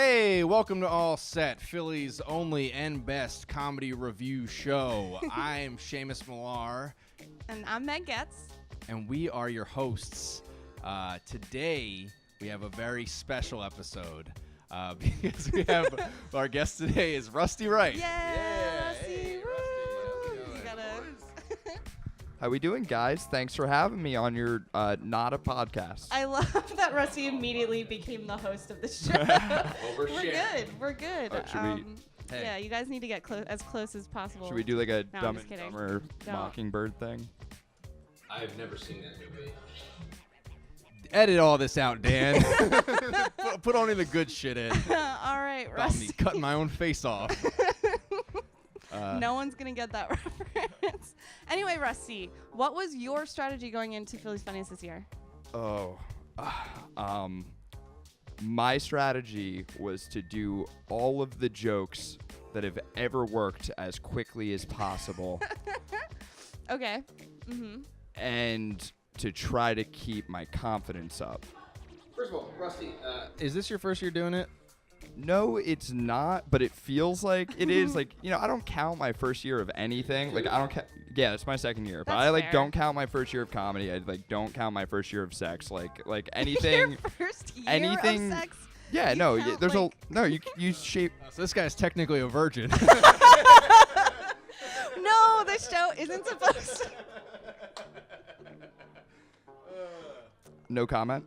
Hey, welcome to All Set, Philly's only and best comedy review show. I'm Seamus Millar. And I'm Meg Goetz. And we are your hosts. Today, we have a very special episode because we have our guest today is Rusty Wright. Yeah, Rusty. Hey, Woo. Rusty. You gotta... How we doing, guys? Thanks for having me on your not a podcast. I love that Rusty immediately became the host of the show. We're good. We're good. Hey. Yeah, you guys need to get as close as possible. Should we do like a No, I'm Dumb just and kidding. Dumber Don't. Mockingbird thing? I've never seen that movie. Edit all this out, Dan. put only the good shit in. All right, About me Rusty. cutting my own face off. No one's going to get that reference. Anyway, Rusty, what was your strategy going into Philly's Funniest this year? My strategy was to do all of the jokes that have ever worked as quickly as possible. Okay. Mm-hmm. And to try to keep my confidence up. First of all, Rusty, Is this your first year doing it? No, it's not, but it feels like it is. Like, you know, I don't count my first year of anything. Like, I don't yeah, it's my second year. But That's I, like, fair. don't count my first year of comedy. I, like, don't count my first year of sex. Like anything. Your first year anything- of sex? Yeah, You no, count, there's like- no, you shape. So this guy's technically a virgin. No, the show isn't supposed to. No comment.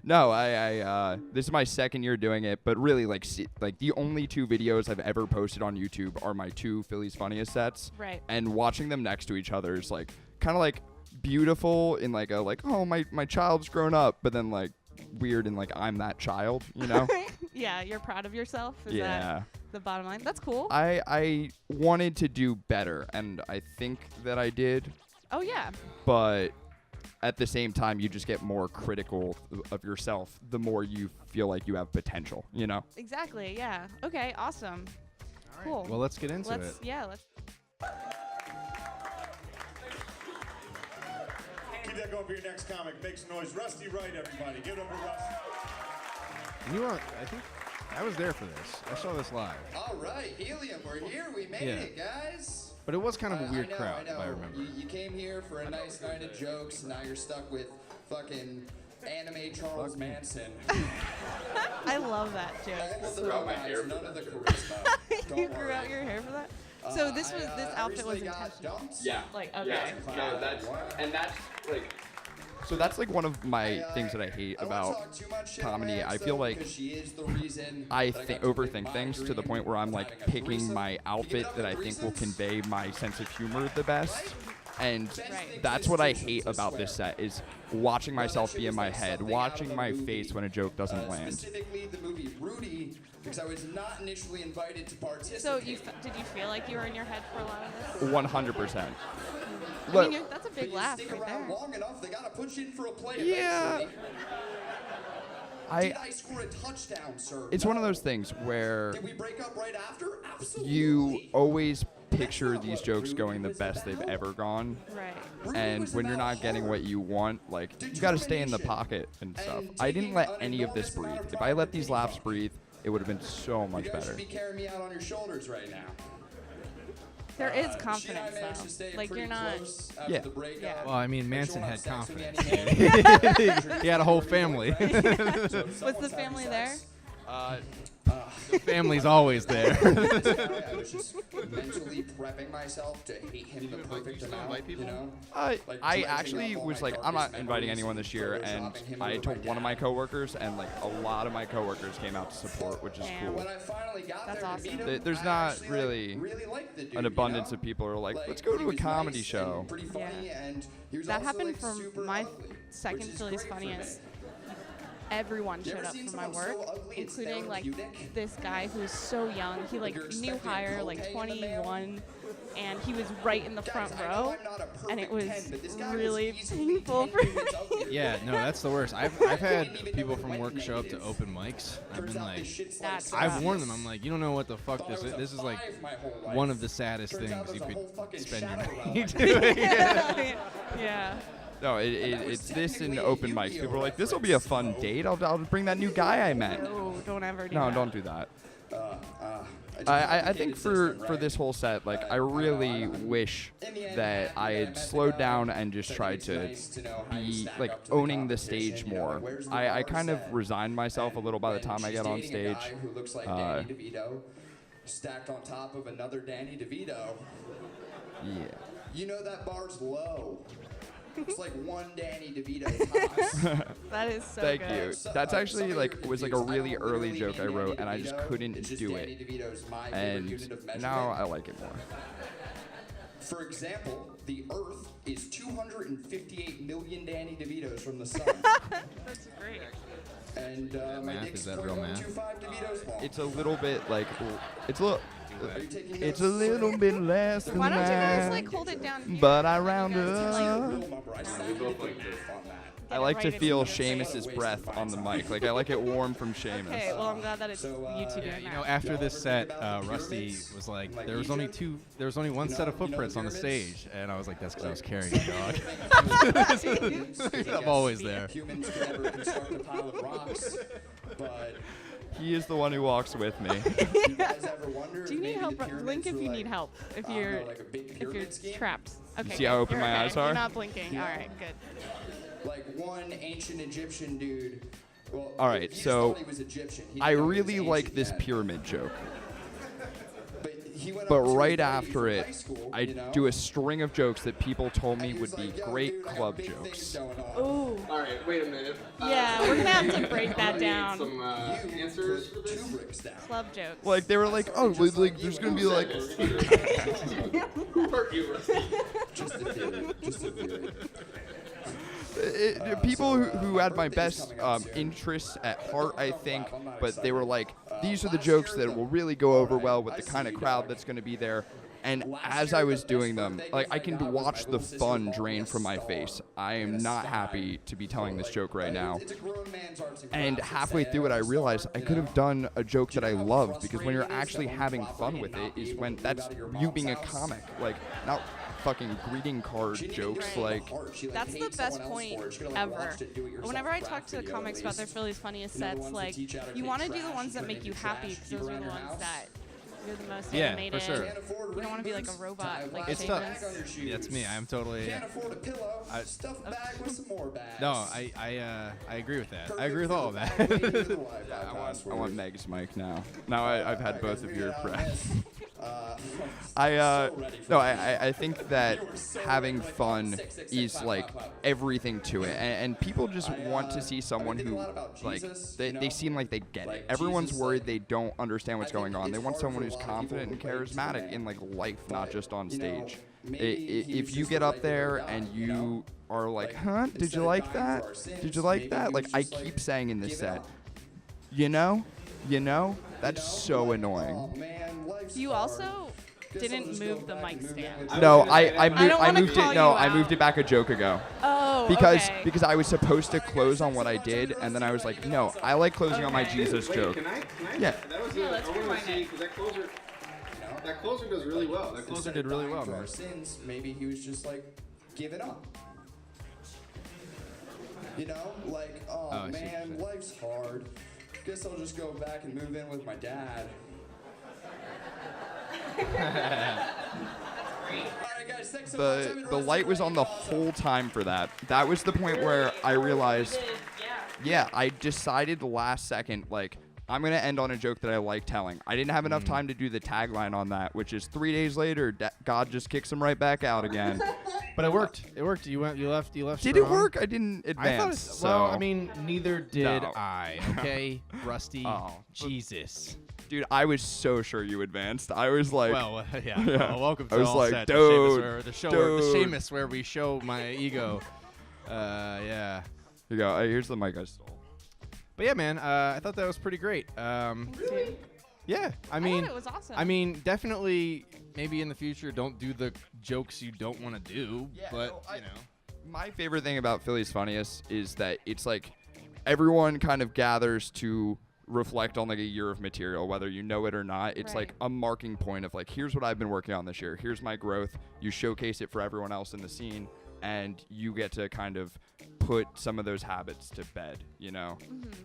No, I this is my second year doing it, but really, like the only two videos I've ever posted on YouTube are my two Philly's Funniest sets. Right. And watching them next to each other is like kind of like beautiful in like a like, oh, my child's grown up, but then like weird in like I'm that child, you know? Yeah, you're proud of yourself? Is Yeah. that the bottom line? That's cool. I wanted to do better, and I think that I did, Oh, yeah. but at the same time, you just get more critical of yourself the more you feel like you have potential, you know? Exactly, yeah. Okay, awesome. Cool. Well, let's get into it. Yeah, let's. Keep that going for your next comic. Make some noise. Rusty Wright, everybody. Give it up for Rusty. You were, I think, I was there for this. I saw this live. All right, Helium, we're here. We made Yeah. it, guys. But it was kind of a weird I know, crowd, I know. if I remember. You came here for a nice night of jokes, and now you're stuck with fucking anime Charles Manson. I love that joke. All of the Grow my romance, hair for none of the that. charisma. Don't You grew worry. out your hair for that? So this outfit was recently got intentional. dumped. yeah. Like, okay. Yeah. No, that's like. So that's like one of my things that I hate I don't wanna about talk too much shit comedy. about I Max, feel though, like because she is the reason I that think got to overthink my things to the dream point where I'm of like having a picking threesome. my Can you outfit give it up that I for think will reasons? convey my sense of humor the best. And Right. that's what I hate about this set is watching myself be in my head, watching my face when a joke doesn't land. Specifically, the movie Rudy, because I was not initially invited to participate. So did you feel like you were in your head for a lot of this? 100%. I Look, mean, that's a But big you laugh stick right around there. long enough, they gotta put you in for a play Yeah. eventually. Did I score a touchdown, sir? it's one of No. those things where Did we break up right after? Absolutely. you always picture these jokes going the best they've ever gone. Right. Rudy And was when you're about not getting what heart. you want, like, you gotta stay in the pocket and stuff. I didn't let any of this breathe. If I let these laughs breathe, it would have been so much You guys better. should be carrying me out on your shoulders right now. There is She and I confidence managed to though. stay Like pretty you're not. close after Yeah. the breakup. Yeah. Well, I mean, Like, Manson you won't had have sex with me confidence. anymore. He had a whole family. Was the family there? The family's always there. I was just mentally prepping myself to hate him the perfect amount, you know? I dredging actually up all was my like, I'm not darkest inviting memories, anyone this year, and photoshopping him I with told my one of my dad. coworkers, and like a lot of my coworkers came out to support, which is Damn. cool. When I finally got That's there awesome. to meet him, There's I not actually, really liked the dude, An abundance you know? of people who are like, let's Like, go he to a was comedy nice show. and pretty funny, and he was That also, happened like, from super my ugly, second which is Philly's great for Funniest. men. Everyone You showed ever up seen for my someone work, so ugly it's including like therapeutic? this guy who's so young. He like you're new expecting hire, like cocaine in the mail? 21, and he was right in the Guys, front I know row, I'm not a and it perfect was 10, but this guy was really easily painful 10 for units uglier. Yeah, no, that's the worst. I've had people from work show up to open mics. I've Turns been out like, this shit's That's like I've rough. warned them. I'm like, you don't know what the fuck Thought I this was is. a This is like 5 my whole life. one of the saddest Turns out things you there's a could whole fucking spend your shadow night realm. doing. yeah. No, it's this in open mics. People are like, this will be a fun date. I'll bring that new guy I met. No, don't ever do No, that. don't do that. I think for this whole set, like, I really wish that I had slowed down and just tried to be, like, owning the stage more. I kind of resigned myself a little by the time I get on stage. Who looks like Danny DeVito, stacked on top of another Danny DeVito. Yeah. You know that bar's low. It's like one Danny DeVito tops. That is so Thank good. you. That's actually was like a really early joke I wrote, and I just couldn't do it. And now I like it more. For example, the Earth is 258 million Danny DeVitos from the sun. That's great. And my math? dick's Is that real math? 0.125 DeVitos long. It's a little bit like it's a little. Are you taking It's notes? a little bit less than Why don't you guys that, like hold it down here? but I and then round you guys can, Real up. number. I said we both like this on that. I like to right feel into your face. Seamus's breath on the mic. Like I like it warm from Seamus. Okay, well I'm glad that it's So, you two yeah, doing You that. know, after Y'all this ever set, think about the Rusty pyramids? was like, Like there was only one set of you know the footprints on the pyramids? stage, and I was like, that's because I was carrying a dog. I'm always there. Humans can never construct a pile of rocks, but He is the one who walks with me. you guys ever wonder Do you if need maybe help? the pyramids Blink if were you like, need help. If I don't you're know, like a big if you're pyramid scheme? trapped. Okay. see how good. open You're my okay. eyes are? You're not blinking. All right, good. Like one ancient Egyptian dude. Well, All right, he just so thought he was Egyptian. He I didn't know he was really like ancient this yet. pyramid joke. But he went But up to a right buddy after from it, high school, I you know, do a string of jokes that people told me and he would was be like, "Yo, great dude, I got club big jokes. things going on." Ooh. All right, wait a minute. Yeah, we're gonna have to break that I need down. some You answers for put this. 2 bricks down. Club jokes. Like they were like, oh, like there's gonna be like. Who hurt you, Rusty? Just a theory. Just a theory. People who had my best interests at heart, I think, but they were like, these are the jokes that will really go over well with the kind of crowd that's going to be there. And as I was doing them, like I can watch the fun drain from my face. I am not happy to be telling this joke right now. It's a grown man's arts And crafts. halfway through it, I realized I could have done a joke that I love, because when you're actually having fun with it is when that's you being a comic, like not fucking greeting card jokes. Like That's the best point ever. Whenever I talk to the comics about their Philly's funniest sets, like, you want to do the ones that make you happy, because those are the ones that you're the most Yeah, animated. for sure. You don't want to be like a robot, like It's Seamus. tough. Yeah, it's me. I'm totally. Can't afford a pillow. Stuff a bag with some more bags. No, I agree with that. I agree with all of that. I want Meg's mic now. Now I've had both of your breath. I think that having fun is like everything to it, and people just want to see someone who like they seem like they get it. Everyone's worried they don't understand what's going on. They want someone who's confident and charismatic in like life, not just on stage. If you get up there and you are like, huh, did you like that? Did you like that? Like I keep saying in this set, you know, that's so annoying. You also didn't move the mic stand. No, I don't wanna moved call it. No, you I out. moved it back a joke ago. Oh, Because okay. I was supposed to close on what I did, and then I was like, no, I like closing on my Jesus joke. Can I? Yeah. That was Yeah, let's I want rewind to see it. because that closer does really well. That Closer did really well, For man. our sins, maybe he was just like giving up. You know, like, oh, I see what man, you're life's hard. Guess I'll just go back and move in with my dad. Alright, guys, thanks so much. I'm in The Rusty light was Wright. on the whole time for that. That was the point where I realized, yeah, I decided the last second, like, I'm going to end on a joke that I like telling. I didn't have enough time to do the tagline on that, which is 3 days later, God just kicks him right back out again. But it worked. It worked. You left. Did it strong. work? I didn't I thought advance. well, so. I mean, neither did No. I. Okay, Rusty. Oh. Jesus. Dude, I was so sure you advanced. I was like, Well, yeah. Yeah. Well, welcome I to was All like, Set, dude, the dude. Seamus where we show my ego. Yeah. here you go. Here's the mic I stole. But yeah, man, I thought that was pretty great. Yeah, I mean, thought it was awesome. I mean, definitely, maybe in the future, don't do the jokes you don't want to do. But you know, My favorite thing about Philly's Funniest is that it's like everyone kind of gathers to reflect on like a year of material, whether you know it or not. It's Right. like a marking point of like, here's what I've been working on this year. Here's my growth. You showcase it for everyone else in the scene. and you get to kind of put some of those habits to bed, you know?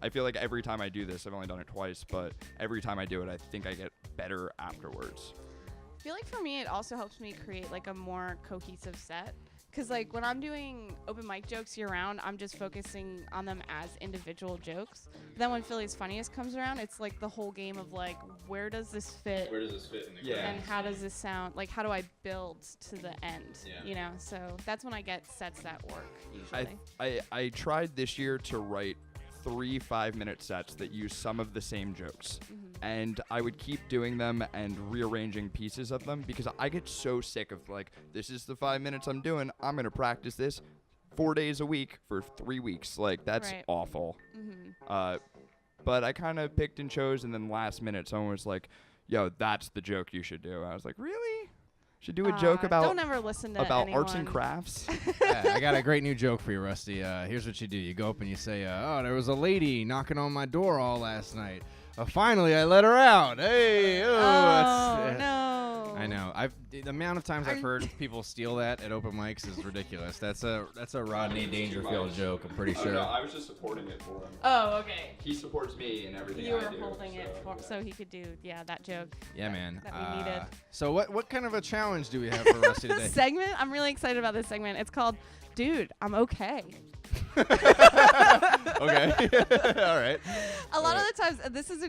I feel like every time I do this, I've only done it twice, but every time I do it, I think I get better afterwards. I feel like for me, it also helps me create like a more cohesive set. Because like when I'm doing open mic jokes year round, I'm just focusing on them as individual jokes. But then when Philly's Funniest comes around, it's like the whole game of like, where does this fit? Where does this fit in the Yeah. And how does this sound? Like, how do I build to the end? Yeah. You know, so that's when I get sets that work usually. I tried this year to write 3 5-minute sets that use some of the same jokes. And I would keep doing them and rearranging pieces of them because I get so sick of like, this is the 5 minutes I'm doing. I'm going to practice this 4 days a week for 3 weeks. Like, that's Right. awful. But I kind of picked and chose, and then last minute someone was like, yo, that's the joke you should do. I was like, really? Should do a joke about don't ever listen to about anyone. arts and crafts? Yeah, I got a great new joke for you, Rusty. Here's what you do. You go up and you say, oh, there was a lady knocking on my door all last night. Finally, I let her out. Hey, that's, no. I know. The amount of times I've heard people steal that at open mics is ridiculous. That's a Rodney Dangerfield joke, I'm pretty sure. No, I was just supporting it for him. Oh, okay. He supports me in everything You I were do. holding it so he could do that joke. Yeah, man. That we needed. So what kind of a challenge do we have for Rusty today? Segment? I'm really excited about this segment. It's called, Dude, I'm okay. Okay. All right. A lot of the times, this is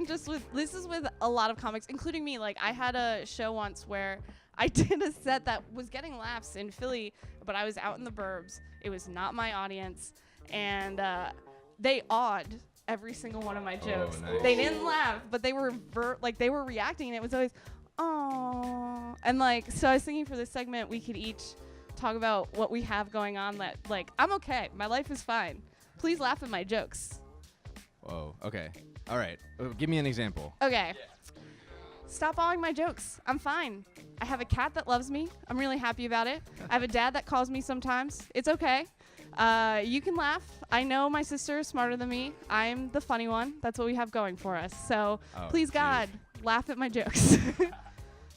with a lot of comics, including me. Like, I had a show once where I did a set that was getting laughs in Philly, but I was out in the burbs. It was not my audience, and they awed every single one of my jokes. Nice. They didn't laugh, but they were they were reacting, and it was always, oh. And like, so I was thinking for this segment, we could each talk about what we have going on. That like, I'm okay. My life is fine. Please laugh at my jokes. Whoa. Okay. All right. Give me an example. Okay. Stop awing my jokes. I'm fine. I have a cat that loves me. I'm really happy about it. I have a dad that calls me sometimes. It's okay. You can laugh. I know my sister is smarter than me. I'm the funny one. That's what we have going for us. So please, God, laugh at my jokes.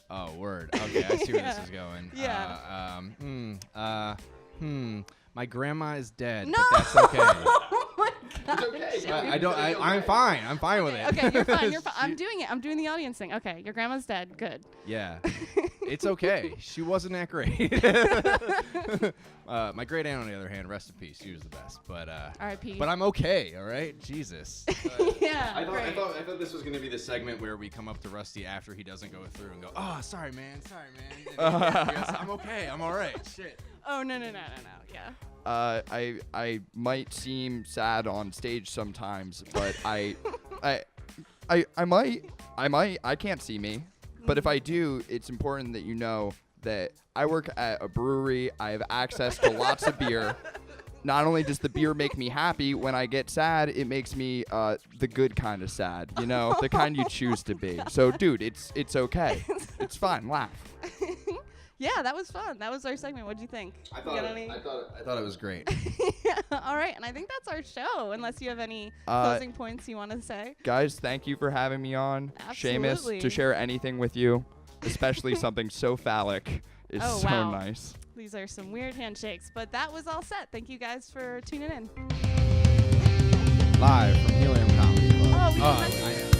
Oh, word. Okay, I see where this is going. Yeah. My grandma is dead, No! but that's okay. Oh my God. It's okay. I'm fine. I'm fine with it. Okay, you're fine. You're fine. I'm doing it. I'm doing the audience thing. Okay, your grandma's dead. Good. Yeah. It's okay. She wasn't that great. My great aunt, on the other hand, rest in peace. She was the best. But R.I.P. But I'm okay. All right. Jesus. Yeah. I great. thought this was gonna be the segment where we come up to Rusty after he doesn't go through and go, oh, sorry, man. And I'm okay. I'm all right. Shit. Oh no. Yeah. I might seem sad on stage sometimes, but I can't see me. But if I do, it's important that you know that I work at a brewery. I have access to lots of beer. Not only does the beer make me happy, when I get sad, it makes me the good kind of sad, you know, the kind you choose to be. So, dude, it's okay. It's fine. Laugh. Yeah, that was fun. That was our segment. What'd you think? I thought it was great. Yeah, all right, and I think that's our show, unless you have any closing points you want to say. Guys, thank you for having me on. Absolutely. Seamus, to share anything with you, especially something so phallic, is Oh, so wow. nice. These are some weird handshakes, but that was all set. Thank you guys for tuning in. Live from Helium Comedy Club. Oh, we didn't mention-